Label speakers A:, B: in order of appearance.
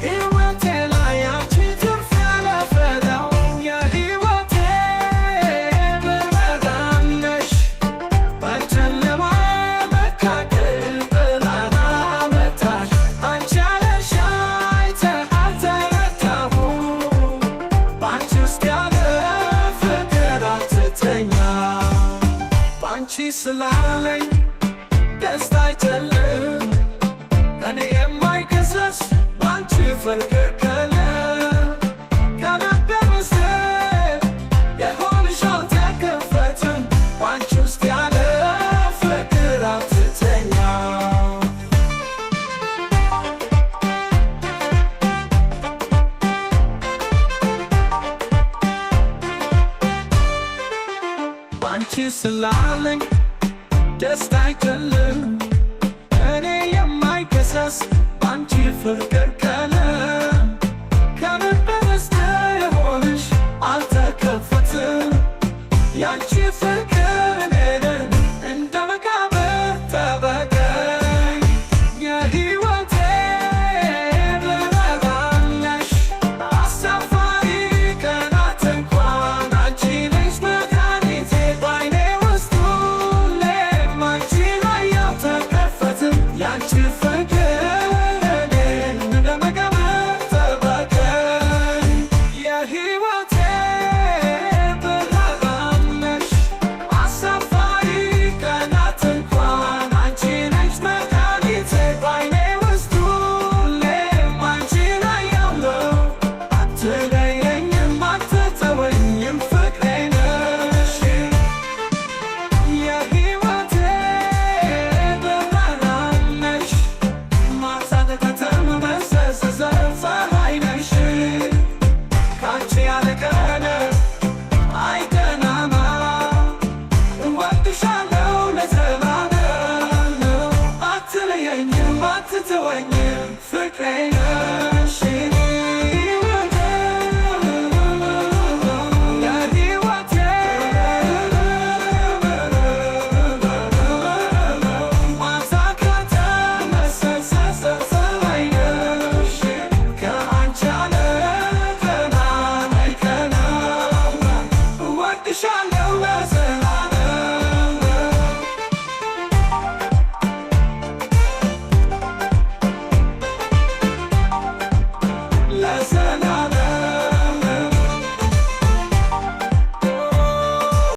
A: ሕይወቴ ላይ አንቺ ትርፍ ያለፈለው የሕይወቴ ብርሃን ነሽ። በጨለማ መካከል ብርሃን አመጣሽ። አንቺ ያለሽ አይተህ አልተረታሁም። በአንቺ ውስጥ ያለ ፍቅር አትተኛም። በአንቺ ስላለኝ ደስታ አይጨልም። እኔ የማይከሰስ ባንቺ ፍቅር ከልቤ ውስጥ የሆንሽ አልተከፈተም። ባንቺ ውስጥ ያለ ፍቅር አትተኛም። ባንቺ ስላለኝ ደስታ አይጨልም። እኔ የማይከሰስ ባንቺ ፍቅር ከልቤ ውስጥ የሆንሽ አልተከፈተም። ያንቺ ፍቅር እኔን እንደ መቃብር ጠበቀኝ። የሕይወቴ ብርሃን ነሽ። አሳፋሪ ቀናት እንኳን አንቺ ነሽ መድኃኒቴ። በዓይኔ ውስጥ ሁሌም አንቺን አየሁ ተከፈትም። ያንቺ ፍቅር እኔን እንደ መቃብር ጠበቀኝ። የሕይወቴ ብርሃን ነሽ። አሳፋሪ ቀናት እንኳን አንቺ ነሽ መድኃኒቴ። በዓይኔ ውስጥ ሁሌም አንቺን አየሁ። አትለየኝም አትተወኝም ፍቅሬ ነሽ። የሕይወቴ ብርሃን ነሽ። ማታ ከተመሰሰ ፀሐይ ነሽ። ካንቺ ያለ ቀን አይቀናማ። እወድሻለሁ ለዘላለም። አትለየኝም አትተወኝም ፍቅሬ ነሽ።